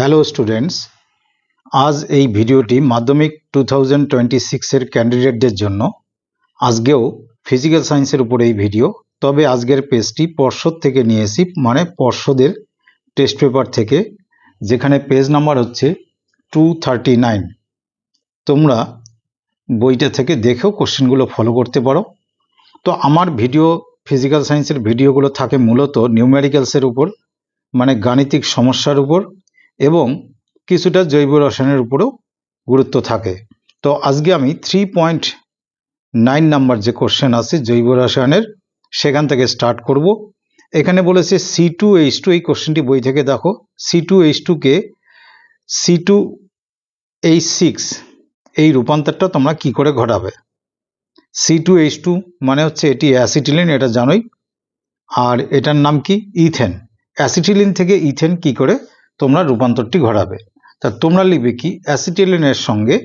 Hello students, আজ এই ভিডিওটি মাধ্যমিক 2026 এর ক্যান্ডিডেটদের জন্য। আজকেও ফিজিক্যাল সায়েন্সের উপর এই ভিডিও, তবে আজকের পেজটি পর্ষদ থেকে নিয়েছি, মানে পর্ষদের টেস্ট পেপার থেকে, যেখানে পেজ নাম্বার হচ্ছে 239। তোমরা বইটা থেকে দেখেও কোশ্চেনগুলো ফলো করতে পারো। তো আমার ভিডিও, ফিজিক্যাল সায়েন্সের ভিডিওগুলো থাকে মূলত নিউমেরিক্যালসের উপর, মানে গাণিতিক সমস্যার উপর, এবং কিছুটা জৈব রসায়নের উপরেও গুরুত্ব থাকে। তো আজকে আমি 3.9 নাম্বার যে কোশ্চেন আছে জৈব রসায়নের, সেখান থেকে স্টার্ট করব। এখানে বলেছে C2H2, এই কোশ্চেনটি বই থেকে দেখো। C2H2 কে C2H6 এই রূপান্তরটা তোমরা কি করে ঘটাবে। C2H2 মানে হচ্ছে এটি অ্যাসিটিলিন, এটা জানোই, আর এটার নাম কি ইথেন। অ্যাসিটিলিন থেকে ইথেন কি করে তোমরা রূপান্তরটি ঘটাবে। তা তোমরা লিখবে কি, অ্যাসিটিলিনের সঙ্গে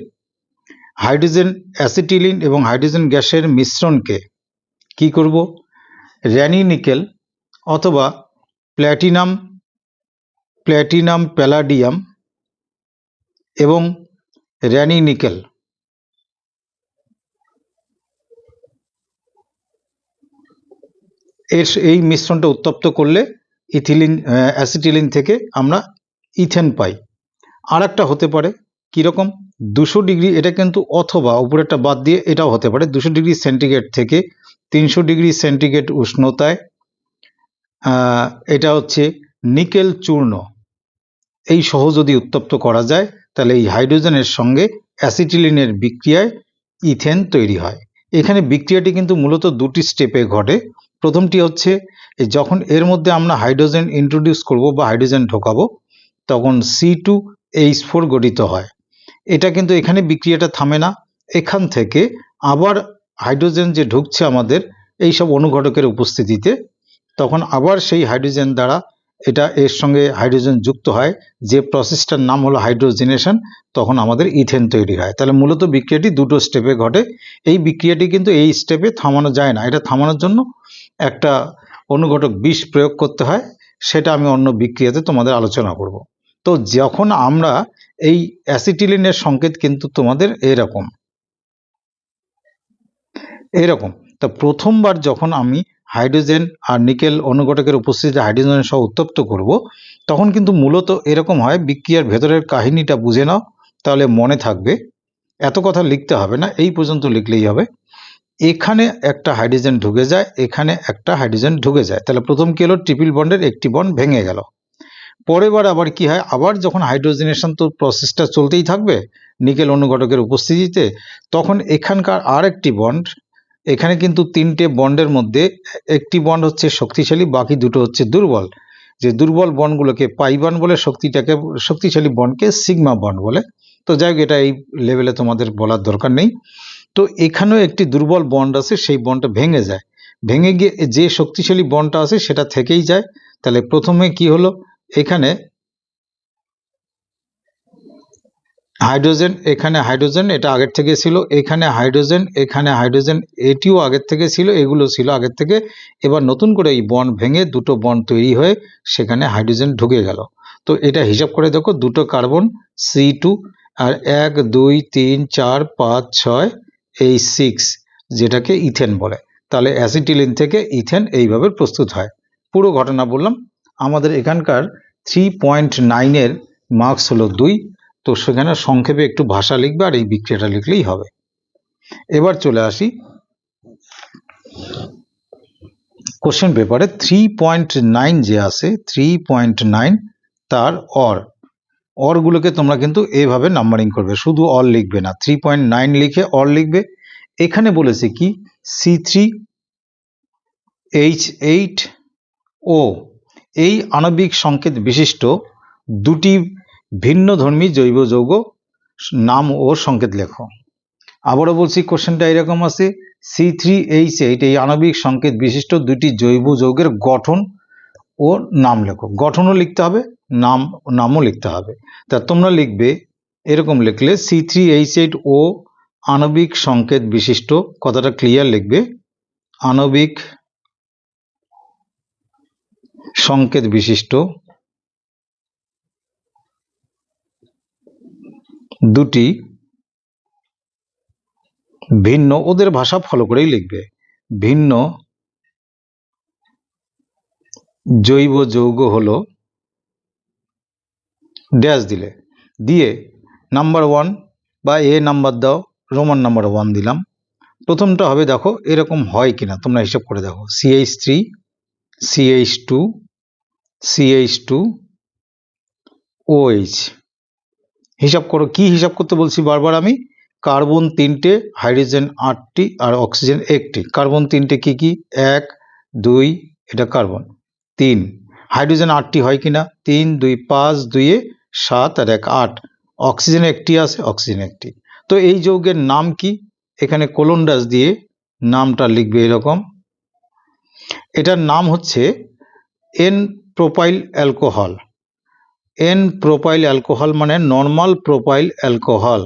হাইড্রোজেন, অ্যাসিটিলিন এবং হাইড্রোজেন গ্যাসের মিশ্রণকে কি করব, র্যানি নিকেল অথবা প্ল্যাটিনাম প্যালাডিয়াম এবং র্যানি নিকেল এই মিশ্রণটা উত্তপ্ত করলে অ্যাসিটিলিন থেকে আমরা ইথেন পাই। আর একটা হতে পারে কীরকম, 200 ডিগ্রি, এটা কিন্তু অথবা উপরেরটা বাদ দিয়ে এটাও হতে পারে 200 ডিগ্রি সেন্টিগ্রেড থেকে 300 ডিগ্রি সেন্টিগ্রেড উষ্ণতায় এটা হচ্ছে নিকেল চূর্ণ, এই সহ যদি উত্তপ্ত করা যায় তাহলে এই হাইড্রোজেনের সঙ্গে অ্যাসিটিলিনের বিক্রিয়ায় ইথেন তৈরি হয়। এখানে বিক্রিয়াটি কিন্তু মূলত দুটি স্টেপে ঘটে। প্রথমটি হচ্ছে যখন এর মধ্যে আমরা হাইড্রোজেন ইন্ট্রোডিউস করব বা হাইড্রোজেন ঢোকাবো, তখন C2H4 গঠিত হয়। এটা কিন্তু এখানে বিক্রিয়াটা থামে না, এখান থেকে আবার হাইড্রোজেন যে ঢুকছে আমাদের এই সব অনুঘটকের উপস্থিতিতে, তখন আবার সেই হাইড্রোজেন দ্বারা এটা এর সঙ্গে হাইড্রোজেন যুক্ত হয়, যে প্রসেসটার নাম হলো হাইড্রোজেনেশন, তখন আমাদের ইথেন তৈরি হয়। তাহলে মূলত বিক্রিয়াটি দুটো স্টেপে ঘটে। এই বিক্রিয়াটি কিন্তু এই স্টেপে থামানো যায় না, এটা থামানোর জন্য একটা অনুঘটক বিষ প্রয়োগ করতে হয়, সেটা আমি অন্য বিক্রিয়াতে তোমাদের আলোচনা করব। তো যখন আমরা এই অ্যাসিটিলিনের সংকেত কিন্তু তোমাদের এরকম, তো প্রথমবার যখন আমি হাইড্রোজেন আর নিকেল অনুঘটকের উপস্থিতিতে হাইড্রোজেন সহ উত্তপ্ত করব, তখন কিন্তু মূলত এরকম হয়। বিক্রিয়ার ভেতরের কাহিনীটা বুঝে নাও, তাহলে মনে থাকবে, এত কথা লিখতে হবে না, এই পর্যন্ত লিখলেই হবে। এখানে একটা হাইড্রোজেন ঢুকে যায়, এখানে একটা হাইড্রোজেন ঢুকে যায়, তাহলে প্রথম কি হলো, ট্রিপল বন্ডের একটি বন্ড ভেঙে গেল। পরের বার আবার কি হয়, আবার যখন হাইড্রোজেনেশন, তো প্রসেসটা চলতেই থাকবে নিকেল অনুঘটকের উপস্থিতিতে, তখন এখানকার আর একটি বন্ড, এখানে কিন্তু তিনটে বন্ডের মধ্যে একটি বন্ড হচ্ছে শক্তিশালী, বাকি দুটো হচ্ছে দুর্বল। যে দুর্বল বন্ডগুলোকে পাই বন্ড বলে, শক্তিশালী বন্ডকে সিগমা বন্ড বলে। তো যাই হোক, এটা এই লেভেলে তোমাদের বলার দরকার নেই। তো এখানেও একটি দুর্বল বন্ড আছে, সেই বন্ডটা ভেঙে যায়, ভেঙে গিয়ে যে শক্তিশালী বন্ডটা আছে সেটা থেকেই যায়। তাহলে প্রথমে কি হলো, এখানে হাইড্রোজেন, এখানে হাইড্রোজেন, এটা আগের থেকে ছিল, এখানে হাইড্রোজেন, এখানে হাইড্রোজেন, এটিও আগের থেকে ছিল, এগুলো ছিল আগের থেকে। এবার নতুন করে এই বন্ড ভেঙে দুটো বন্ড তৈরি হয়ে সেখানে হাইড্রোজেন ঢুকে গেল। তো এটা হিসাব করে দেখো, দুটো কার্বন C2 আর 1 2 3 4 5 6 এই 6, যেটাকে ইথেন বলে। তাহলে অ্যাসিটিলিন থেকে ইথেন এইভাবে প্রস্তুত হয়। পুরো ঘটনা বললাম। আমাদের এখানকার 3.9 এর মার্কস হলো 2, তো সেখানে সংক্ষেপে একটু ভাষা লিখবে আর এই বিক্রিয়াটা লিখলেই হবে। এবার চলে আসি কোশ্চেন পেপারে 3.9 যে আছে, 3.9 তার অরগুলোকে তোমরা কিন্তু এভাবে নাম্বারিং করবে, শুধু অর লিখবে না, 3.9 লিখে অর লিখবে। এখানে বলেছে কি, C3H8O এই আণবিক সংকেত বিশিষ্ট দুটি ভিন্নধর্মী জৈব যৌগ নাম ও সংকেত লেখো। আবারও বলছি, কোশ্চেনটা এরকম আছে, C3H8 এই আণবিক সংকেত বিশিষ্ট দুটি জৈব যৌগের গঠন ও নাম লেখো। গঠনও লিখতে হবে, নামও লিখতে হবে। তা তোমরা লিখবে এরকম, লিখলে C3H8O আণবিক সংকেত বিশিষ্ট, কথাটা ক্লিয়ার লিখবে, আণবিক সংকেত বিশিষ্ট দুটি ভিন্ন, ওদের ভাষা ফলো করেই লিখবে, ভিন্ন জৈব যৌগ হলো ড্যাশ দিলে, দিয়ে নাম্বার 1 বা এ নাম্বার দাও, রোমান নাম্বার 1 দিলাম। প্রথমটা হবে, দেখো এরকম হয় কিনা তোমরা হিসাব করে দেখো, CH3 CH2 CH2 OH। হিসাব করো, কি হিসাব করতে বলছি বারবার আমি, কার্বন 3টে, হাইড্রোজেন 8টি আর অক্সিজেন 1টি। কার্বন 3টে কি কি, 1 2, এটা কার্বন 3, হাইড্রোজেন 8টি হয় কিনা, 3 2 5 2 7 আর 1 8, অক্সিজেন 1টি আছে, অক্সিজেন 1টি। তো এই যৌগের নাম কি, এখানে কোলন ড্যাশ দিয়ে নামটা লিখবে এরকম, এটার নাম হচ্ছে N propyl alcohol. N propyl alcohol মানে নর্মাল প্রোপাইল অ্যালকোহল।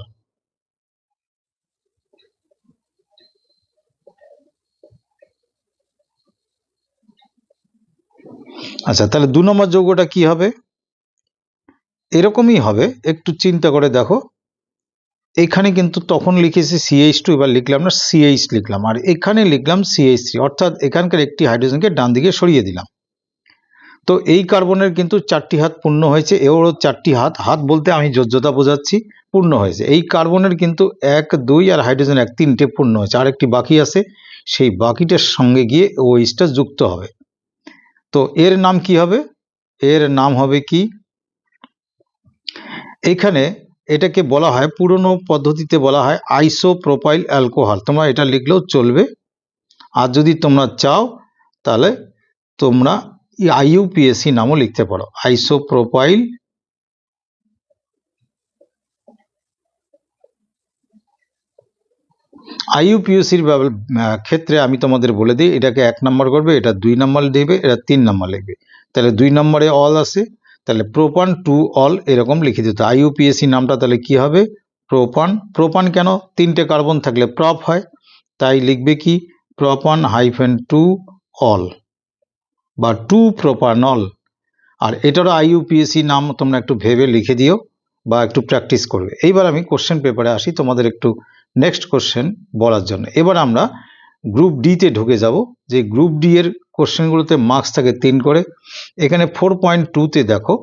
আচ্ছা, তাহলে 2 নম্বর যৌগটা কি হবে, এরকমই হবে, একটু চিন্তা করে দেখো, এখানে কিন্তু তখন লিখেছি CH2, এবার লিখলাম না, CH লিখলাম, আর এখানে লিখলাম CH3, অর্থাৎ এখানকার একটি হাইড্রোজেনকে ডান দিকে সরিয়ে দিলাম। তো এই কার্বনের কিন্তু 4টি হাত পূর্ণ হয়েছে, এরও 4টি হাত, হাত বলতে আমি যোজ্যতা বোঝাচ্ছি, পূর্ণ হয়েছে। এই কার্বনের কিন্তু 1 2 আর হাইড্রোজেন 1 3টে পূর্ণ হয়েছে, আরেকটি বাকি আছে, সেই বাকিটার সঙ্গে গিয়ে OH-টা যুক্ত হবে। তো এর নাম কি হবে, এর নাম হবে কি, এখানে এটাকে বলা হয়, পুরনো পদ্ধতিতে বলা হয় আইসোপ্রোপাইল অ্যালকোহল, তোমরা এটা লিখলেও চলবে, আর যদি তোমরা চাও তাহলে তোমরা IUPAC নামও লিখতে পারো, আইসোপ্রোপাইল IUPACর ক্ষেত্রে আমি তোমাদের বলে দিই, এটাকে 1 নম্বর করবে, এটা 2 নম্বর দেবে, এটা 3 নম্বর লিখবে। তাহলে 2 নম্বরে অল আছে, তাহলে প্রোপান টু অল এরকম লিখে দিতে। IUPAC নামটা তাহলে কি হবে, প্রোপান। প্রোপান কেন, 3টে কার্বন থাকলে প্রপ হয়, তাই লিখবে কি, প্রোপান -2 অল বা 2 প্রোপানল। আর এটারও IUPAC নাম তোমরা একটু ভেবে লিখে দিও বা একটু প্র্যাকটিস করবে। এইবার আমি কোশ্চেন পেপারে আসি তোমাদের একটু নেক্সট কোশ্চেন বলার জন্য। এবার আমরা গ্রুপ ডিতে ঢুকে যাব, যে গ্রুপ ডি এর কোশ্চেনগুলোতে মার্কস থাকে 3 করে। এখানে 4.2তে দেখো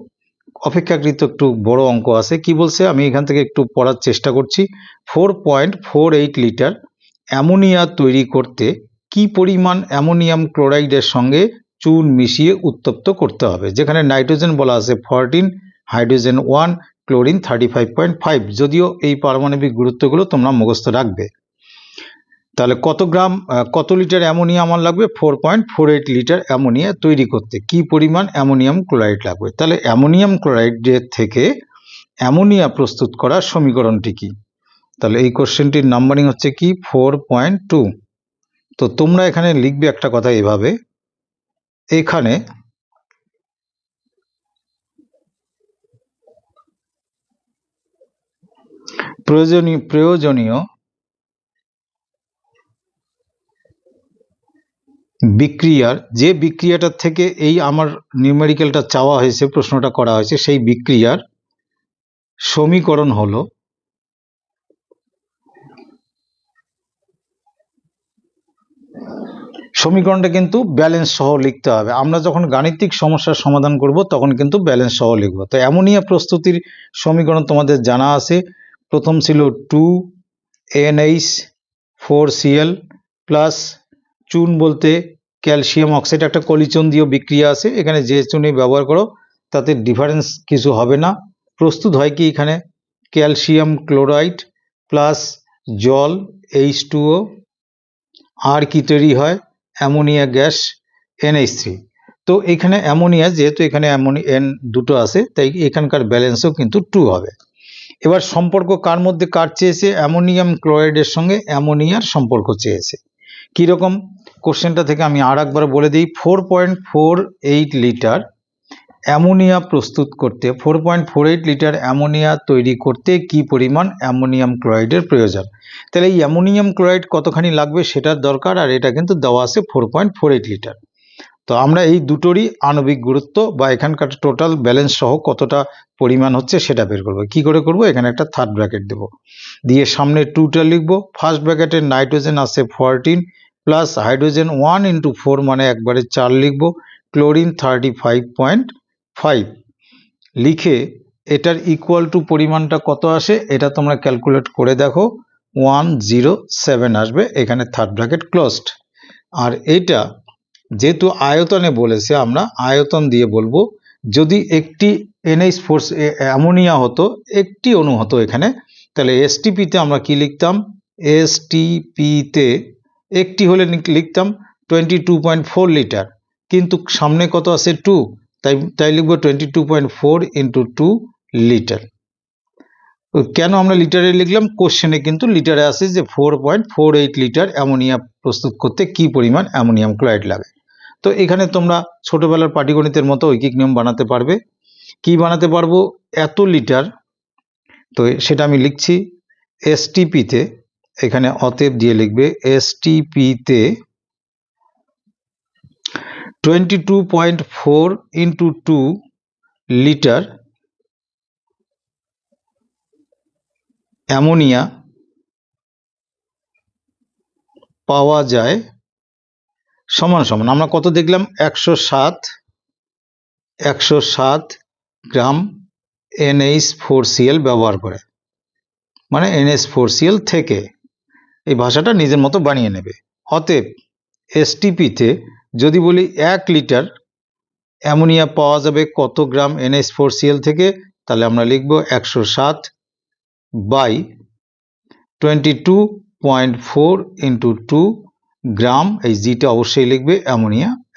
অপেক্ষাকৃত একটু বড় অঙ্ক আছে, কি বলছে আমি এখান থেকে একটু পড়ার চেষ্টা করছি। 4.48 লিটার অ্যামোনিয়া তৈরি করতে কি পরিমাণ অ্যামোনিয়াম ক্লোরাইডের সঙ্গে চুন মিশিয়ে উত্তপ্ত করতে হবে, যেখানে নাইট্রোজেন বলা আছে 14, হাইড্রোজেন 1, ক্লোরিন 35.5। যদিও এই পারমাণবিক গুরুত্বগুলো তোমরা মুখস্থ রাখবে। তাহলে কত লিটার অ্যামোনিয়া আমার লাগবে, 4.48 লিটার অ্যামোনিয়া তৈরি করতে কি পরিমাণ অ্যামোনিয়াম ক্লোরাইড লাগবে। তাহলে অ্যামোনিয়াম ক্লোরাইডের থেকে অ্যামোনিয়া প্রস্তুত করার সমীকরণটি কি, তাহলে এই কোশ্চেনটির নাম্বারিং হচ্ছে কি 4.2। তো তোমরা এখানে লিখবে একটা কথা এভাবে, এখানে প্রয়োজনীয় বিক্রিয়ার, যে বিক্রিয়াটার থেকে এই আমার নিউমেরিক্যালটা চাওয়া হয়েছে, প্রশ্নটা করা হয়েছে, সেই বিক্রিয়ার সমীকরণ হলো, সমীকরণটা কিন্তু ব্যালেন্স সহ লিখতে হবে। আমরা যখন গাণিতিক সমস্যার সমাধান করব তখন কিন্তু ব্যালেন্স সহ লিখব। তো অ্যামোনিয়া প্রস্তুতির সমীকরণ তোমাদের জানা আছে, প্রথম ছিল 2NH4Cl প্লাস চুন বলতে ক্যালসিয়াম অক্সাইড, একটা কলিচন্দীয় বিক্রিয়া আছে, এখানে যে চুনই ব্যবহার করো তাতে ডিফারেন্স কিছু হবে না। প্রস্তুত হয় কি, এখানে ক্যালসিয়াম ক্লোরাইড প্লাস জল H2O, আর কি তৈরি হয়, অ্যামোনিয়া গ্যাস NH3। তো এখানে অ্যামোনিয়া, যেহেতু এখানে N দুটো আছে, তাই এখানকার ব্যালেন্সও কিন্তু 2 হবে। এবার সম্পর্ক কার মধ্যে কার চেয়েছে, অ্যামোনিয়াম ক্লোরাইডের সঙ্গে অ্যামোনিয়ার সম্পর্ক চেয়েছে। কীরকম, কোশ্চেনটা থেকে আমি আর একবার বলে দিই, 4.48 লিটার অ্যামোনিয়া প্রস্তুত করতে, 4.48 লিটার অ্যামোনিয়া তৈরি করতে কি পরিমাণ অ্যামোনিয়াম ক্লোরাইডের প্রয়োজন। তাহলে এই অ্যামোনিয়াম ক্লোরাইড কতখানি লাগবে সেটার দরকার, আর এটা কিন্তু দেওয়া আছে 4.48 লিটার। তো আমরা এই দুটোরই আণবিক গুরুত্ব বা এখানকার টোটাল ব্যালেন্স সহ কতটা পরিমাণ হচ্ছে সেটা বের করবো। কি করে করব? এখানে একটা থার্ড ব্র্যাকেট দেব, দিয়ে সামনে 2টা লিখবো। ফার্স্ট ব্র্যাকেটে নাইট্রোজেন আছে 14 প্লাস হাইড্রোজেন 1 × 4 মানে একবারে 4 লিখবো, ক্লোরিন 35.5 লিখে এটার ইকুয়াল টু পরিমাণটা কত আসে এটা তোমরা ক্যালকুলেট করে দেখো, 107 আসবে। এখানে থার্ড ব্র্যাকেট ক্লোজড। আর এটা যেহেতু আয়তনে বলেছে, আমরা আয়তন দিয়ে বলবো। যদি একটি NH4 অ্যামোনিয়া হতো, একটি অণু হতো এখানে, তাহলে STP-তে আমরা কি লিখতাম? STP-তে একটি হলে লিখতাম 22.4 লিটার, কিন্তু সামনে কত আছে? 2, তাই লিখবো 22.4 × 2 লিটার। কেন আমরা লিটারে লিখলাম? কোশ্চেনে কিন্তু লিটারে আছে যে 4.48 লিটার অ্যামোনিয়া প্রস্তুত করতে কি পরিমাণ অ্যামোনিয়াম ক্লোরাইড লাগে। তো এখানে তোমরা ছোটবেলার পাটিগণিতের মতো ঐকিক নিয়ম বানাতে পারবে। কি বানাতে পারবো? এত লিটার, তো সেটা আমি লিখছি STP-তে, এখানে অতএব দিয়ে লিখবে STP-তে 22.4 × 2 লিটার অ্যামোনিয়া পাওয়া যায় সমান সমান, আমরা কত দেখলাম? 107 গ্রাম NH4Cl ব্যবহার করে, মানে NH4Cl থেকে। এই ভাষাটা নিজের মতো বানিয়ে নেবে। অতএব STP-তে যদি বলি 1 লিটার অ্যামোনিয়া পাওয়া যাবে কত গ্রাম NH4Cl থেকে, তাহলে আমরা লিখব 107 বাই 22.4 × 2 গ্রাম, এই জিটা অবশ্যই লিখবে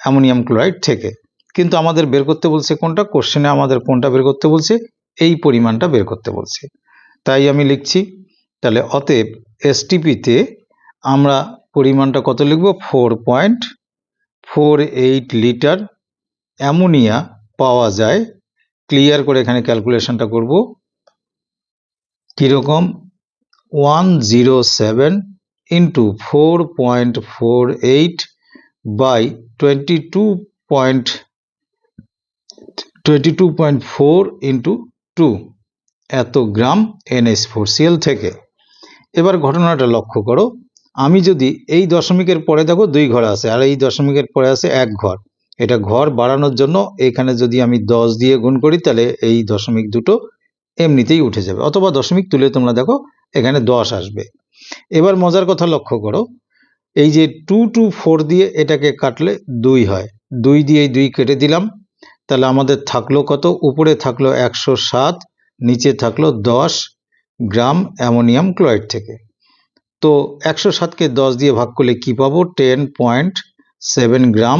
অ্যামোনিয়াম ক্লোরাইড থেকে। কিন্তু আমাদের বের করতে বলছে কোনটা? কোশ্চেনে আমাদের কোনটা বের করতে বলছে? এই পরিমাণটা বের করতে বলছে, তাই আমি লিখছি। তাহলে অতএব STP-তে আমরা পরিমাণটা কত লিখব? 4.48 লিটার অ্যামোনিয়া পাওয়া যায়। ক্লিয়ার করে এখানে ক্যালকুলেশনটা করব। কীরকম? 107 × 4.48 বাই 22.4 × 2 এত গ্রাম NH4Cl থেকে। এবার ঘটনাটা লক্ষ্য করো, আমি যদি এই দশমিকের পরে দেখো 2 ঘর আছে, আর এই দশমিকের পরে আছে 1 ঘর। এটা ঘর বাড়ানোর জন্য এখানে যদি আমি 10 দিয়ে গুণ করি, তাহলে এই দশমিক দুটো এমনিতেই উঠে যাবে, অথবা দশমিক তুলে তোমরা দেখো এখানে 10 আসবে। এবার মজার কথা লক্ষ্য করো, এই যে 2 to 4 দিয়ে এটাকে কাটলে 2 হয়, 2 দিয়ে এই 2 কেটে দিলাম, তাহলে আমাদের থাকলো কত? উপরে থাকলো 107, নিচে থাকলো 10 গ্রাম অ্যামোনিয়াম ক্লোরাইড থেকে। তো 107কে 10 দিয়ে ভাগ করলে কি পাবো? 10.7 গ্রাম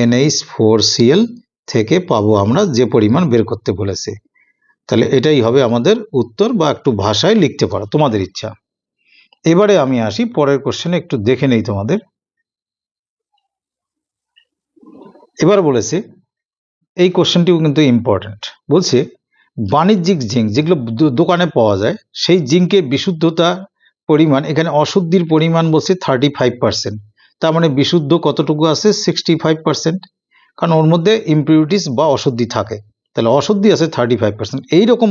NH4Cl থেকে পাবো আমরা যে পরিমাণ বের করতে বলেছে। তাহলে এটাই হবে আমাদের উত্তর, বা একটু ভাষায় লিখতে পারো, তোমাদের ইচ্ছা। এবারে আমি আসি পরের কোশ্চেনে, একটু দেখে নেই তোমাদের। এবার বলেছে, এই কোশ্চেনটিও কিন্তু ইম্পর্টেন্ট। বলছে বাণিজ্যিক জিঙ্ক যেগুলো দোকানে পাওয়া যায়, সেই জিঙ্কের বিশুদ্ধতা পরিমাণ, এখানে অশুদ্ধির পরিমাণ বলছে 35%। তার মানে বিশুদ্ধ কতটুকু আছে? 65%, কারণ ওর মধ্যে ইমপিউরিটিস বা অশুদ্ধি থাকে। তাহলে অশুদ্ধি আছে 35%। এইরকম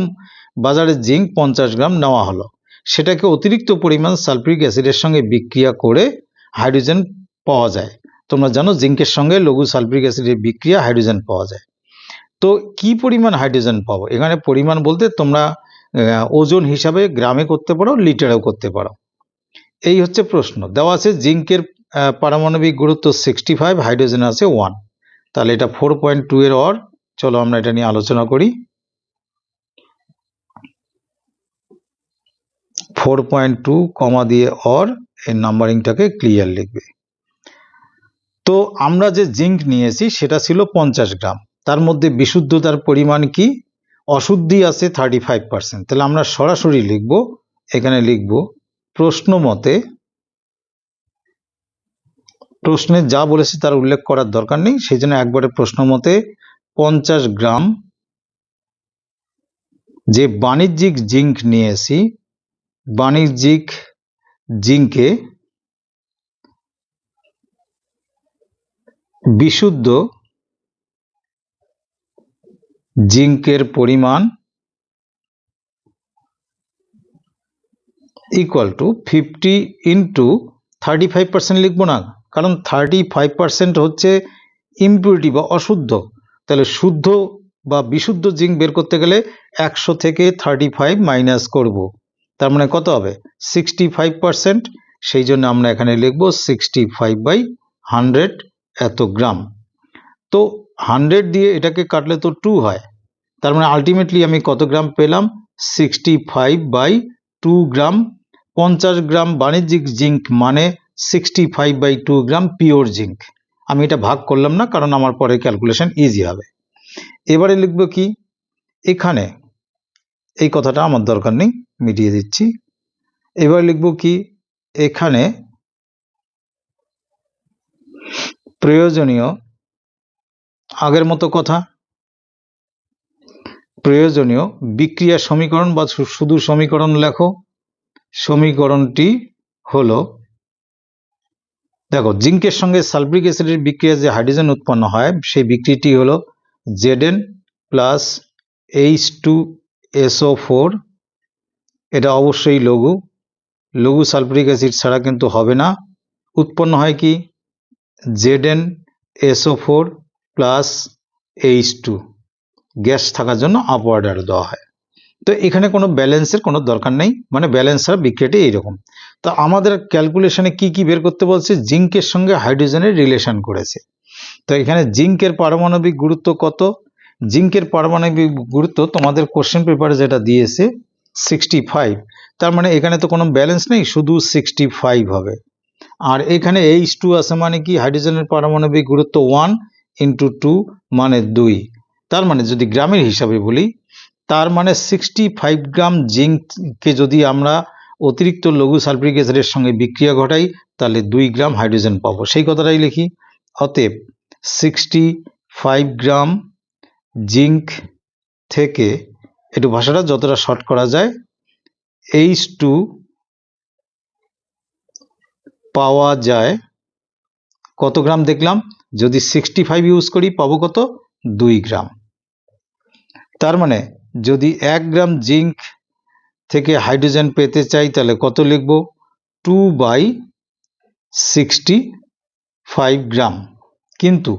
বাজারে জিঙ্ক 50 গ্রাম নেওয়া হলো, সেটাকে অতিরিক্ত পরিমাণ সালফিউরিক অ্যাসিডের সঙ্গে বিক্রিয়া করে হাইড্রোজেন পাওয়া যায়। তোমরা জানো জিঙ্কের সঙ্গে লঘু সালফিউরিক অ্যাসিডের বিক্রিয়া হাইড্রোজেন পাওয়া যায়। তো কি পরিমাণ হাইড্রোজেন পাবো? এখানে পরিমাণ বলতে তোমরা ওজন হিসাবে গ্রামে করতে পারো, লিটারেও করতে পারো। এই হচ্ছে প্রশ্ন। দেওয়া আছে জিঙ্কের পারমাণবিক গুরুত্ব 65, হাইড্রোজেন আছে 1, তাহলে এটা 4.2 এর অর। চলো আমরা এটা নিয়ে আলোচনা করি। 4.2 কমা দিয়ে অর, এই নাম্বারিংটাকে ক্লিয়ার লিখবে। তো আমরা যে জিঙ্ক নিয়েছি সেটা ছিল 50 গ্রাম, তার মধ্যে বিশুদ্ধতার পরিমাণ কি? অশুদ্ধি আছে 35%। তাহলে আমরা সরাসরি লিখব, এখানে লিখব প্রশ্ন মতে, প্রশ্নে যা বলেছে তার উল্লেখ করার দরকার নেই, সেই জন্য একবারে প্রশ্ন মতে 50 গ্রাম যে বাণিজ্যিক জিঙ্ক নিয়েছি, বাণিজ্যিক জিঙ্কে বিশুদ্ধ জিঙ্কের পরিমাণ ইকুয়াল টু 50 ইন্টু 35% লিখবো না, কারণ 35% হচ্ছে ইমপিউরিটি বা অশুদ্ধ। তাহলে শুদ্ধ বা বিশুদ্ধ জিঙ্ক বের করতে গেলে 100 থেকে 35 মাইনাস করব, তার মানে কত হবে 65%। সেই জন্য আমরা এখানে লিখব 65/100 এত গ্রাম। তো 100 দিয়ে এটাকে কাটলে তো 2 হয়, তার মানে আলটিমেটলি আমি কত গ্রাম পেলাম 65/2 গ্রাম। 50 গ্রাম বাণিজ্যিক জিঙ্ক মানে 65/2 গ্রাম পিওর জিঙ্ক। আমি এটা ভাগ করলাম না, কারণ আমার পরে ক্যালকুলেশন ইজি হবে। এবারে লিখব কি, এখানে এই কথাটা আমার দরকার নেই, মিটিয়ে দিচ্ছি। এবার লিখব কি, এখানে প্রয়োজনীয়, আগের মতো কথা, প্রয়োজনীয় বিক্রিয়া সমীকরণ বা শুধু সমীকরণ লেখো। সমীকরণটি হলো, দেখো জিঙ্কের সঙ্গে সালফিউরিক অ্যাসিডের বিক্রিয়া যে হাইড্রোজেন উৎপন্ন হয় সেই বিক্রিয়াটি হলো Zn প্লাস H2SO4। এটা অবশ্যই লঘু, লঘু সালফিউরিক অ্যাসিড ছাড়া কিন্তু হবে না। উৎপন্ন হয় কি ZnSO4 প্লাস H2, গ্যাস থাকার জন্য আপওয়ার্ড অ্যারো দেওয়া হয়। তো এখানে কোনো ব্যালেন্সের কোনো দরকার নেই, মানে ব্যালেন্স ছাড়া বিক্রিয়াটি এইরকম। তো আমাদের ক্যালকুলেশনে কি কি বের করতে বলছে, জিঙ্কের সঙ্গে হাইড্রোজেনের রিলেশন করেছে। তো এখানে জিঙ্কের পারমাণবিক গুরুত্ব কত, জিঙ্কের পারমাণবিক গুরুত্ব তোমাদের কোশ্চেন পেপারে যেটা দিয়েছে 65, তার মানে এখানে তো কোনো ব্যালেন্স নেই, শুধু 65 হবে। আর এখানে H2 আছে মানে কি, হাইড্রোজেনের পারমাণবিক গুরুত্ব 1 ইন্টু 2 মানে 2, তার মানে যদি গ্রামের হিসাবে বলি, তার মানে 65 গ্রাম জিঙ্ককে যদি আমরা অতিরিক্ত লঘু সালফিউরিক অ্যাসিডের সঙ্গে বিক্রিয়া ঘটাই তাহলে 2 গ্রাম হাইড্রোজেন পাবো, সেই কথাটাই লিখি। অতএব 65 গ্রাম জিঙ্ক থেকে, একটু ভাষাটা যতটা শর্ট করা যায়, H2 পাওয়া যায় কত গ্রাম দেখলাম, যদি 65 ইউজ করি পাবো কত 2 গ্রাম। তার মানে যদি 1 গ্রাম জিঙ্ক থেকে হাইড্রোজেন পেতে চাই তাহলে কত লিখব 2/65 গ্রাম। কিন্তু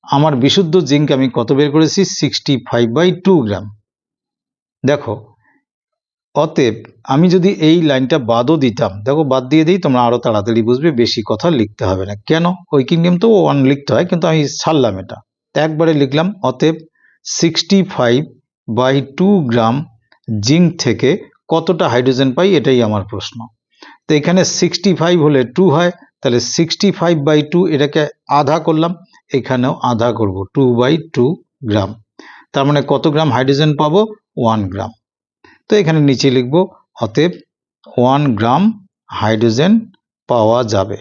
আমার বিশুদ্ধ জিঙ্ক আমি কত বের করেছি 65/2 গ্রাম। দেখো অতএব আমি যদি এই লাইনটা বাদও দিতাম, দেখো বাদ দিয়ে দিই, তোমরা আরো তাড়াতাড়ি বুঝবে, বেশি কথা লিখতে হবে না। কেন, ওইকিং নেম তো 1 লিখতে হয়, কিন্তু আমি ছাড়লাম এটা, একবারে লিখলাম। অতএব 65/2 গ্রাম জিঙ্ক থেকে কতটা হাইড্রোজেন পাই, এটাই আমার প্রশ্ন। তো এখানে 65 হলে 2 হয়, তাহলে 65/2 এটাকে আধা করলাম, এখানেও আধা করব 2/2 গ্রাম। তার মানে কত গ্রাম হাইড্রোজেন পাবো 1 গ্রাম। তো এখানে নিচে লিখব অতএব 1 গ্রাম হাইড্রোজেন পাওয়া যাবে।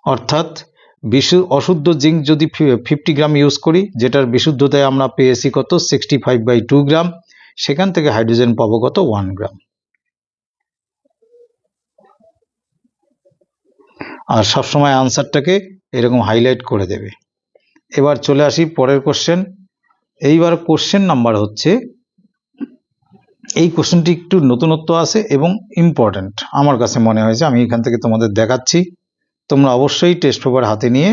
অর্থাৎ অশুদ্ধ জিঙ্ক যদি 50 গ্রাম ইউজ করি, যেটার বিশুদ্ধতায় আমরা পেয়েছি কত 65/2 গ্রাম, সেখান থেকে হাইড্রোজেন পাবো কত 1 গ্রাম। আর সবসময় আনসারটাকে এরকম হাইলাইট করে দেবে। এবার চলে আসি পরের কোশ্চেন। এইবার কোশ্চেন নাম্বার হচ্ছে, এই কোশ্চেনটি একটু নতুনত্ব আছে এবং ইম্পর্টেন্ট আমার কাছে মনে হয়েছে, আমি এখান থেকে তোমাদের দেখাচ্ছি। তোমরা অবশ্যই টেস্ট পেপার হাতে নিয়ে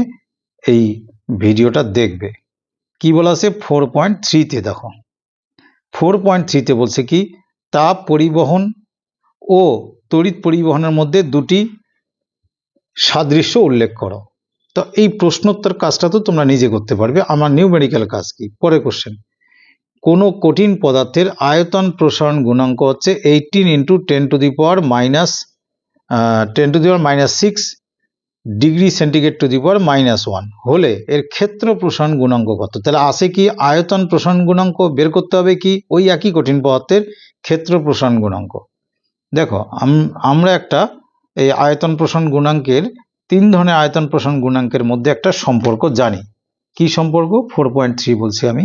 এই ভিডিওটা দেখবে। কি বলা আছে 4.3-তে, দেখো 4.3-তে বলছে কি, তাপ পরিবহন ও তড়িৎ পরিবহনের মধ্যে দুটি সাদৃশ্য উল্লেখ করো। তো এই প্রশ্নোত্তর কাজটা তো তোমরা নিজে করতে পারবে, আমার নিউমেরিক্যাল কাজ কি। পরে কোশ্চেন, কোনো কঠিন পদার্থের আয়তন প্রসারণ গুণাঙ্ক হচ্ছে 18 × 10⁻⁻6 ডিগ্রি সেন্টিগ্রেড টু দি পাওয়ার -1 হলে এর ক্ষেত্র প্রসারণ গুণাঙ্ক কত। তাহলে আসে কি, আয়তন প্রসারণ গুণাঙ্ক বের করতে হবে কি, ওই একই কঠিন পদার্থের ক্ষেত্র প্রসারণ গুণাঙ্ক। দেখো আমরা একটা এই আয়তন প্রসারণ গুণাঙ্কের 3 ধরনের আয়তন প্রসারণ গুণাঙ্কের মধ্যে একটা সম্পর্ক জানি। কি সম্পর্ক, 4.3 বলছি আমি।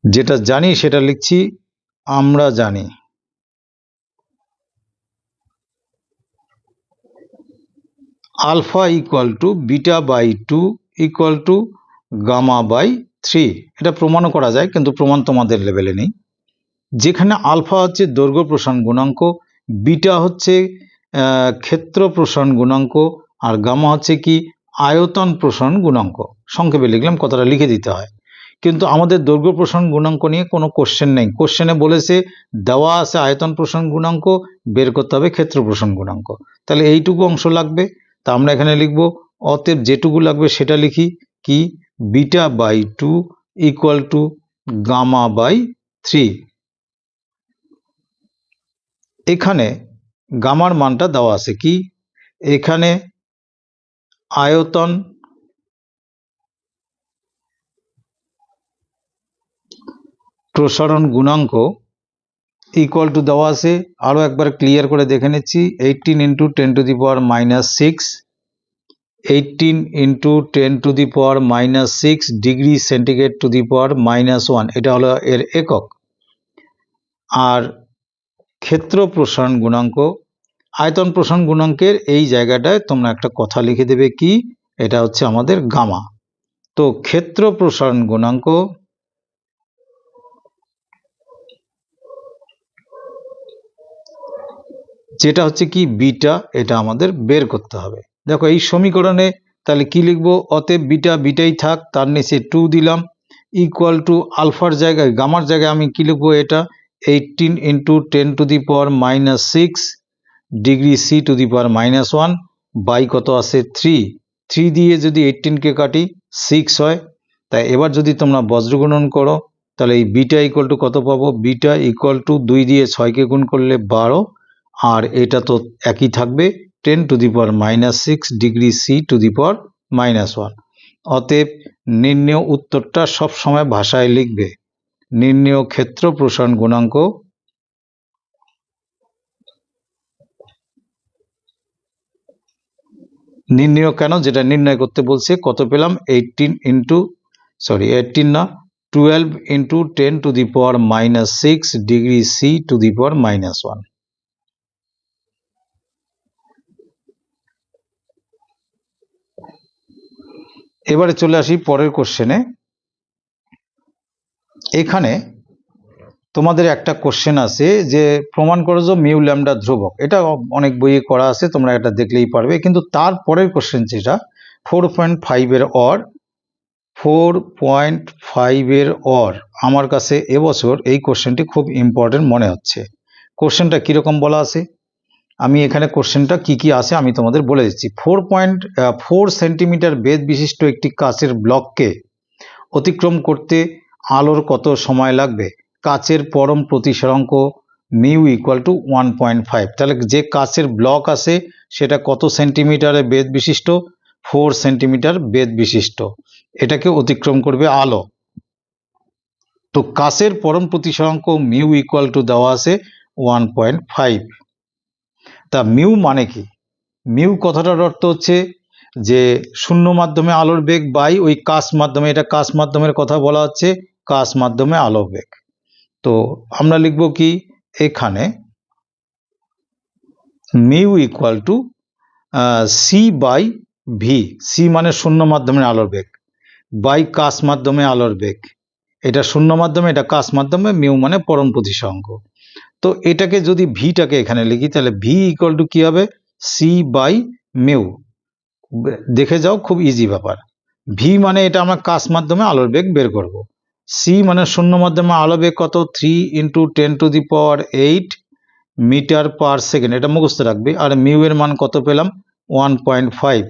যেটা জানি সেটা লিখছি, আমরা জানি alpha equal to beta by 2 equal to gamma by 3। এটা প্রমাণও করা যায়, কিন্তু প্রমাণ তোমাদের লেভেলে নেই। যেখানে আলফা হচ্ছে দৈর্ঘ্য প্রসারণ গুণাঙ্ক, বিটা হচ্ছে ক্ষেত্র প্রসারণ গুণাঙ্ক, আর গামা হচ্ছে কি আয়তন প্রসারণ গুণাঙ্ক। সংক্ষেপে লিখলাম, কথাটা লিখে দিতে হয়। কিন্তু আমাদের দৈর্ঘ্য প্রসারণ গুণাঙ্ক নিয়ে কোনো কোশ্চেন নেই। কোশ্চেনে বলেছে দেওয়া আছে আয়তন প্রসারণ গুণাঙ্ক, বের করতে হবে ক্ষেত্র প্রসারণ গুণাঙ্ক। তাহলে এইটুকু অংশ লাগবে। তা আমরা এখানে লিখব, অতএব যেটুকু লাগবে সেটা লিখি, কি beta by 2 equal to gamma by 3। এখানে গামার মানটা দেওয়া আছে কি, এখানে আয়তন প্রসারণ গুণাঙ্ক ইকুয়াল টু দেওয়া আছে, আরও একবার ক্লিয়ার করে দেখে নিচ্ছি, 18 into 10 to the power minus 6, 18 into 10 to the power minus 6 degree centigrade two the power minus 1, এটা হলো এর একক। আর ক্ষেত্র প্রসারণ গুণাঙ্ক, আয়তন প্রসারণ গুণাঙ্কের এই জায়গাটায় তোমরা একটা কথা লিখে দেবে, কি এটা হচ্ছে আমাদের গামা। তো ক্ষেত্র প্রসারণ গুণাঙ্ক যেটা হচ্ছে কি বিটা, এটা আমাদের বের করতে হবে। দেখো এই সমীকরণে তাহলে কি লিখবো, অতএব বিটা বিটাই থাক, তার নিচে 2 দিলাম, ইকুয়াল টু আলফার জায়গায় গামার জায়গায় আমি কি লিখবো, এটা 18 into 10 to the power minus 6 degree C to the power minus 1 by কত আছে 3 দিয়ে যদি 18কে কাটি 6 হয়। তাই এবার যদি তোমরা বজ্রগুণন করো, তাহলে এই বিটা ইকুয়াল টু কত পাবো, বিটা ইকুয়াল টু 2 দিয়ে 6কে গুণ করলে 12, আর এটা তো একই থাকবে 10 to the power minus 6 degree C to the power minus 1। অতএব নির্ণেয় উত্তরটা সব সময় ভাষায় লিখবে, নির্ণেয় ক্ষেত্র প্রসারণ গুণাঙ্ক নির্ণেয় কেন, যেটা নির্ণয় করতে বলছে, কত পেলাম 18 না 12 into 10 to the power minus 6 degree C to the power minus 1। এবারে চলে আসি পরের কোশ্চেনে। এখানে তোমাদের একটা কোশ্চেন আছে যে প্রমাণ করো যে মিউ ল্যামডা ধ্রুবক। এটা অনেক বইয়ে করা আছে, তোমরা এটা দেখলেই পারবে। কিন্তু তার পরের কোশ্চেন যেটা 4.5 এর অর, 4.5 এর অর, আমার কাছে এবছর এই কোশ্চেনটি খুব ইম্পর্টেন্ট মনে হচ্ছে। কোশ্চেনটা কিরকম বলা আছে, আমি এখানে কোশ্চেনটা কি কি আছে আমি তোমাদের বলে দিচ্ছি। 4.4 সেন্টিমিটার বেধ বিশিষ্ট একটি কাচের ব্লককে অতিক্রম করতে আলোর কত সময় লাগবে? কাচের পরম প্রতিসরাঙ্ক মিউ ইকুয়াল টু 1.5। তাহলে যে কাচের ব্লক আছে সেটা কত সেন্টিমিটারের বেধ বিশিষ্ট, 4 সেন্টিমিটার বেধ বিশিষ্ট, এটাকে অতিক্রম করবে আলো। তো কাচের পরম প্রতিসরাঙ্ক মিউ ইকুয়াল টু দেওয়া আছে 1.5। তা মিউ মানে কি, মিউ কথাটার অর্থ হচ্ছে যে শূন্য মাধ্যমে আলোর বেগ বাই ওই কাচ মাধ্যমে, এটা কাচ মাধ্যমের কথা বলা হচ্ছে, কাচ মাধ্যমে আলোর বেগ। তো আমরা লিখব কি, এখানে mu equal to C by V, C মানে শূন্য মাধ্যমে আলোর বেগ, বাই কাচ মাধ্যমে আলোর বেগ। এটা শূন্য মাধ্যমে, এটা কাচ মাধ্যমে, মিউ মানে পরম প্রতিসরাঙ্ক। তো এটাকে যদি ভিটাকে এখানে লিখি, তাহলে ভি ইকুয়াল টু কি হবে, সি বাই মিউ। দেখে যাও, খুব ইজি ব্যাপার। ভি মানে এটা আমরা কাচ মাধ্যমে আলোর বেগ বের করব। সি মানে শূন্য মাধ্যমে আলো বেগ কত, 3 into 10 to the power 8 metre per second, এটা মুখস্থ রাখবে। আর মিউ এর মান কত পেলাম, 1.5।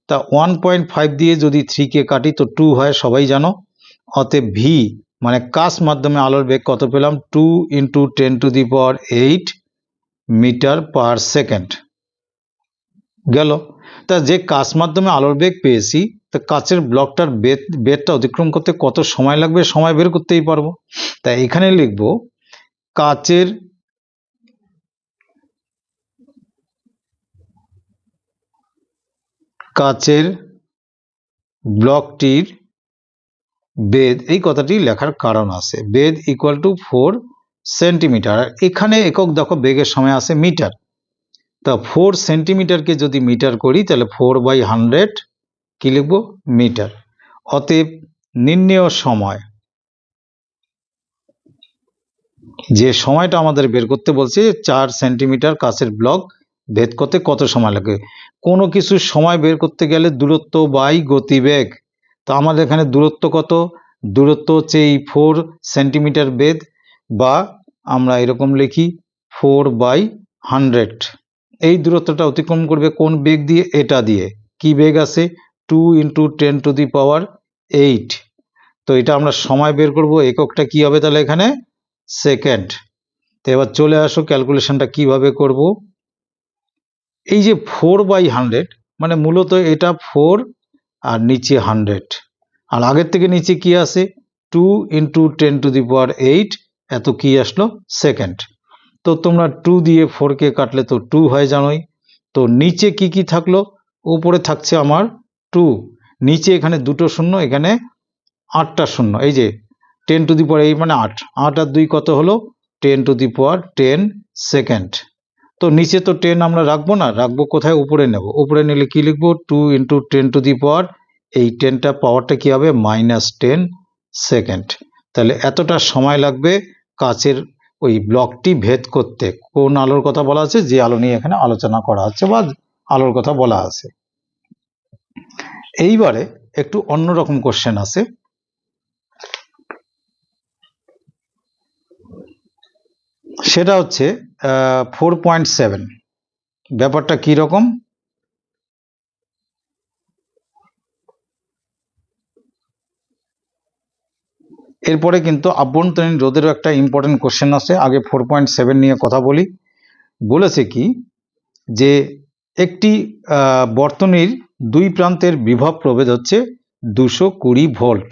তা 1.5 দিয়ে যদি 3কে কাটি তো 2 হয়, সবাই জানো। অতএব ভি মানে কাচ মাধ্যমে আলোর বেগ কত পেলাম, 2 into 10 to the power 8 metre per second গেল। তা যে কাচ মাধ্যমে আলোর বেগ পেয়েছি, তা কাচের ব্লকটার বেগটা অতিক্রম করতে কত সময় লাগবে, সময় বের করতেই পারবো। তাই এখানে লিখব কাচের ব্লকটির বেধ, এই কথাটি লেখার কারণ আছে, বেধ ইকুয়াল টু 4 সেন্টিমিটার। এখানে একক দেখো বেগের সময় আছে মিটার, তা 4 সেন্টিমিটারকে যদি মিটার করি তাহলে 4/100 কি লিখব মিটার। অতএব নির্ণেয় সময়, যে সময়টা আমাদের বের করতে বলছে 4 সেন্টিমিটার কাঁচের ব্লক ভেদ করতে কত সময় লাগে। কোনো কিছু সময় বের করতে গেলে দূরত্ব বাই গতিবেগ। তো আমাদের এখানে দূরত্ব কত, দূরত্ব হচ্ছে এই 4 সেন্টিমিটার বেদ, বা আমরা এরকম লিখি 4/100। এই দূরত্বটা অতিক্রম করবে কোন বেগ দিয়ে, এটা দিয়ে। কি বেগ আছে 2 × 10⁸। তো এটা আমরা সময় বের করব, এককটা কি হবে তাহলে এখানে সেকেন্ড। তো এবার চলে আসো ক্যালকুলেশনটা কিভাবে করব। এই যে 4/100 মানে মূলত এটা 4 আর নিচে 100, আর আগের থেকে নিচে কি আছে 2 × 10⁸, এত কি আসলো সেকেন্ড। তো তোমরা 2 দিয়ে 4কে কাটলে তো 2 হয় জানোই। তো নিচে কি কি থাকলো, উপরে থাকছে আমার 2, নিচে এখানে দুটো শূন্য, এখানে 8টা শূন্য। এই যে 10⁸ মানে 8, 8 আর 2 কত হলো 10⁻10 সেকেন্ড। তো নিচে তো 10 আমরা রাখবো না, রাখবো কোথায়, উপরে নেব। উপরে নিলে কি লিখবো 2 × 10⁻, এই 10টা পাওয়ারটা কি হবে -10 সেকেন্ড। তাহলে এতটা সময় লাগবে কাচের ওই ব্লকটি ভেদ করতে। কোন আলোর কথা বলা আছে, যে আলো নিয়ে এখানে আলোচনা করা হচ্ছে বা আলোর কথা বলা আছে। এইবারে একটু অন্যরকম কোশ্চেন আছে। সেটা হচ্ছে 4.7। ব্যাপারটা কি রকম, এরপরে কিন্তু আভ্যন্তরীণ রোধেরও একটা ইম্পর্টেন্ট কোশ্চেন আছে। আগে 4.7 নিয়ে কথা বলি। বলেছে কি যে একটি বর্তনীর দুই প্রান্তের বিভব প্রভেদ হচ্ছে 220 ভোল্ট।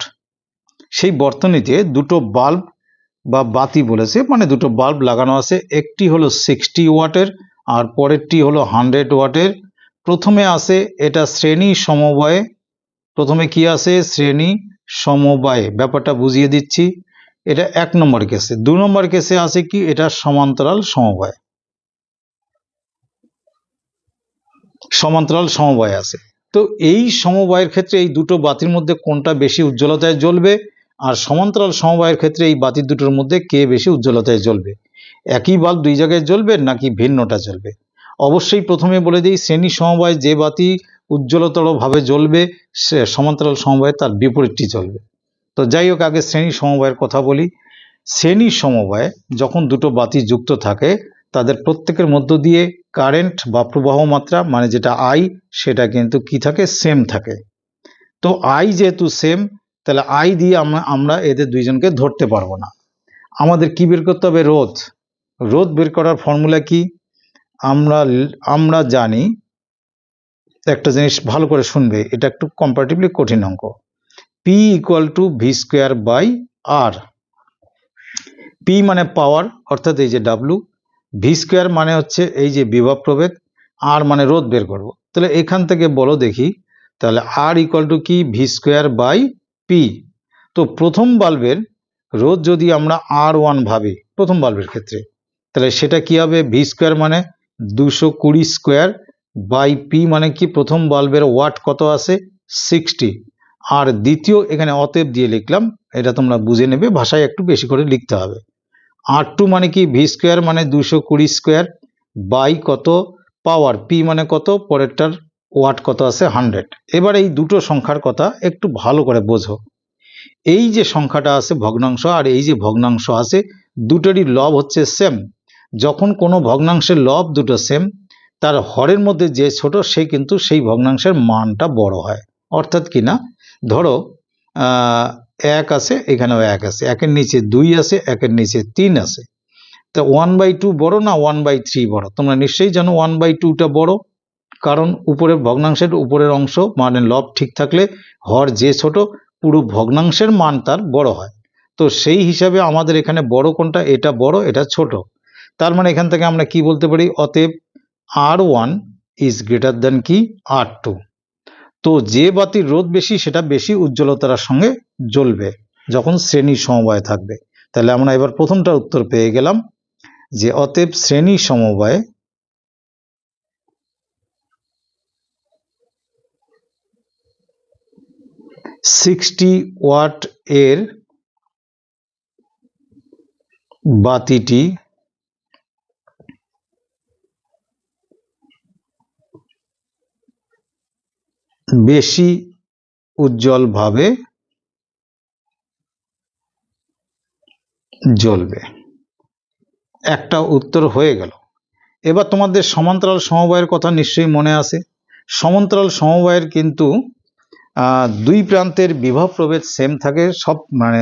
সেই বর্তনীতে দুটো বাল্ব বা বাতি বলেছে, মানে দুটো বাল্ব লাগানো আছে। একটি হলো 60 ওয়াটের আর পরেরটি হলো 100 ওয়াটের। প্রথমে আছে এটা শ্রেণী সমবায়ে, প্রথমে কি আছে শ্রেণী সমবায়ে, ব্যাপারটা বুঝিয়ে দিচ্ছি। এটা 1 নম্বর কেসে। 2 নম্বর কেসে আছে কি এটা সমান্তরাল সমবায়, সমান্তরাল সমবায় আছে। তো এই সমবায়ের ক্ষেত্রে এই দুটো বাতির মধ্যে কোনটা বেশি উজ্জ্বলতায় জ্বলবে, আর সমান্তরাল সমবায়ের ক্ষেত্রে এই বাতি দুটোর মধ্যে কে বেশি উজ্জ্বলতায় জ্বলবে, একই বাল্ব দুই জায়গায় জ্বলবে নাকি ভিন্নটা জ্বলবে। অবশ্যই প্রথমে বলে দিই শ্রেণী সমবায় যে বাতি উজ্জ্বলতর ভাবে জ্বলবে, সে সমান্তরাল সমবায় তার বিপরীতটি জ্বলবে। তো যাই হোক, আগে শ্রেণী সমবায়ের কথা বলি। শ্রেণী সমবায়ে যখন দুটো বাতি যুক্ত থাকে তাদের প্রত্যেকের মধ্য দিয়ে কারেন্ট বা প্রবাহ মাত্রা, মানে যেটা আই, সেটা কিন্তু কি থাকে সেম থাকে। তো আই যেহেতু সেম, তাহলে আই দিয়ে আমরা এদের দুইজনকে ধরতে পারবো না। আমাদের কি বের করতে হবে, রোধ। রোধ বের করার ফর্মুলা কি, আমরা জানি একটা জিনিস ভালো করে শুনবে, এটা একটু কম্পারেটিভলি কঠিন অঙ্ক। P = V²/R। পি মানে পাওয়ার, অর্থাৎ এই যে ডাব্লু। V² মানে হচ্ছে এই যে বিভব প্রভেদ, আর মানে রোধ বের করব। তাহলে এখান থেকে বলো দেখি, তাহলে R = কি V²/P। তো প্রথম বাল্বের রোধ যদি আমরা R1 ভাবি প্রথম বাল্বের ক্ষেত্রে, তাহলে সেটা কি হবে V² মানে 220² / P মানে কি প্রথম বাল্বের ওয়াট কত আছে 60। আর দ্বিতীয় এখানে অতএব দিয়ে লিখলাম, এটা তোমরা বুঝে নেবে, ভাষায় একটু বেশি করে লিখতে হবে। R2 মানে কি V² মানে 220² কত পাওয়ার, P মানে কত পরেরটার ওয়াট কত আছে 100। এবার এই দুটো সংখ্যার কথা একটু ভালো করে বোঝো। এই যে সংখ্যাটা আছে ভগ্নাংশ, আর এই যে ভগ্নাংশ আছে, দুটোরই লব হচ্ছে সেম। যখন কোনো ভগ্নাংশের লব দুটো সেম, তার হরের মধ্যে যে ছোট সে কিন্তু সেই ভগ্নাংশের মানটা বড় হয়। অর্থাৎ কি না, ধরো 1 আছে, এখানেও 1 আছে, 1-এর নিচে 2 আছে, 1-এর নিচে 3 আছে। তা 1/2 বড় না 1/3 বড়? তোমরা নিশ্চয়ই জানো 1/2টা বড়, কারণ উপরের ভগ্নাংশের উপরের অংশ মানে লব ঠিক থাকলে হর যে ছোট, পুরো ভগ্নাংশের মান তার বড় হয়। তো সেই হিসাবে আমাদের এখানে বড় কোনটা, এটা বড় এটা ছোট। তার মানে এখান থেকে আমরা কি বলতে পারি, অতএব R1 > কি R2। তো যে বাতির রোধ বেশি সেটা বেশি উজ্জ্বলতার সঙ্গে জ্বলবে যখন শ্রেণী সমবায় থাকবে। তাহলে আমরা এবার প্রথমটার উত্তর পেয়ে গেলাম যে অতএব শ্রেণী সমবায়ে 60 ওয়াট এর বাতিটি বেশি উজ্জ্বলভাবে জ্বলবে। একটা উত্তর হয়ে গেল। এবার তোমাদের সমান্তরাল সমবায়ের কথা নিশ্চয়ই মনে আছে। সমান্তরাল সমবায়ের কিন্তু দুই প্রান্তের বিভব প্রভেদ সেম থাকে সব মানে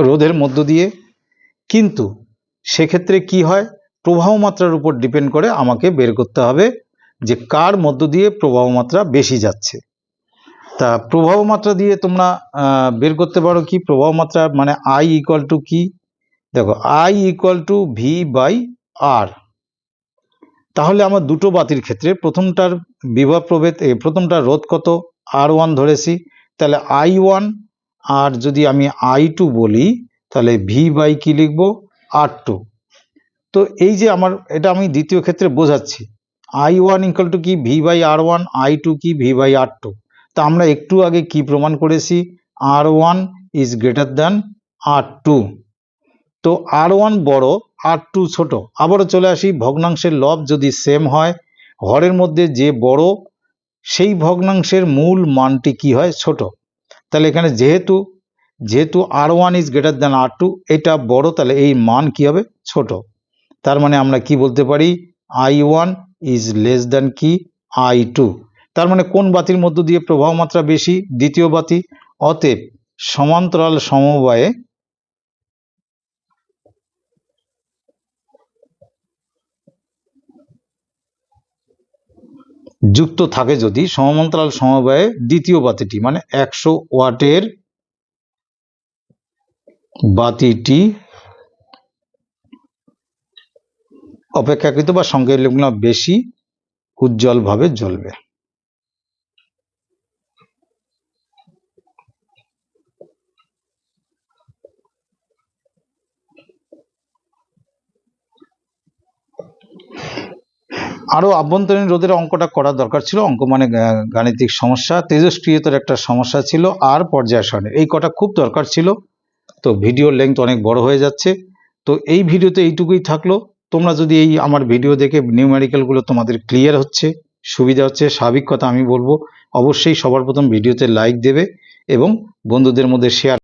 রোধের মধ্য দিয়ে, কিন্তু সেক্ষেত্রে কি হয়, প্রবাহ মাত্রার উপর ডিপেন্ড করে আমাকে বের করতে হবে যে কার মধ্য দিয়ে প্রবাহ মাত্রা বেশি যাচ্ছে। তা প্রবাহ মাত্রা দিয়ে তোমরা বের করতে পারো কি, প্রবাহ মাত্রা মানে আই ইকুয়াল টু কি, দেখো I equal to V by R. তাহলে আমার দুটো বাতির ক্ষেত্রে প্রথমটার বিভব প্রভেদ প্রথমটার রোধ কত R1 ধরেছি, তাহলে I1, আর যদি আমি I2 বলি তাহলে ভি বাই কি লিখবো R2। তো এই যে আমার এটা আমি দ্বিতীয় ক্ষেত্রে বোঝাচ্ছি, I1 ইকুয়াল টু কি ভি বাই R1, I2 কি ভি বাই R2। তা আমরা একটু আগে কি প্রমাণ করেছি, R1 is greater than R2। তো R1 বড়, R2 ছোট। আবারও চলে আসি, ভগ্নাংশের লব যদি সেম হয়, হরের মধ্যে যে বড় সেই ভগ্নাংশের মূল মানটি কি হয়, ছোট। তাহলে এখানে যেহেতু R1 is greater than R2, এটা বড়, তাহলে এই মান কি হবে, ছোট। তার মানে আমরা কি বলতে পারি, I1 ইজ লেস দ্যান কি I2। তার মানে কোন বাতির মধ্য দিয়ে প্রবাহ মাত্রা বেশি, দ্বিতীয় বাতি। অতএব সমান্তরাল সমবায়ে যুক্ত থাকে যদি সমান্তরাল সমবায়ে দ্বিতীয় বাতিটি মানে 100 ওয়াটের বাতিটি অপেক্ষাকৃত বা সংখ্যালঘু বেশি উজ্জ্বলভাবে জ্বলবে। আরো আভ্যন্তরীণ রোধের অঙ্কটা করা দরকার ছিল, অঙ্ক মানে গাণিতিক সমস্যা, তেজস্ক্রিয়তার একটা সমস্যা ছিল, আর পর্যায় সারণী, এই কটা খুব দরকার ছিল। তো ভিডিওর লেন্থ অনেক বড় হয়ে যাচ্ছে, তো এই ভিডিওতে এইটুকুই থাকলো। তোমরা যদি এই আমার ভিডিও দেখে নিউমেরিক্যালগুলো তোমাদের ক্লিয়ার হচ্ছে, সুবিধা হচ্ছে, স্বাভাবিক কথা আমি বলবো, অবশ্যই সবার প্রথম ভিডিওতে লাইক দেবে এবং বন্ধুদের মধ্যে শেয়ার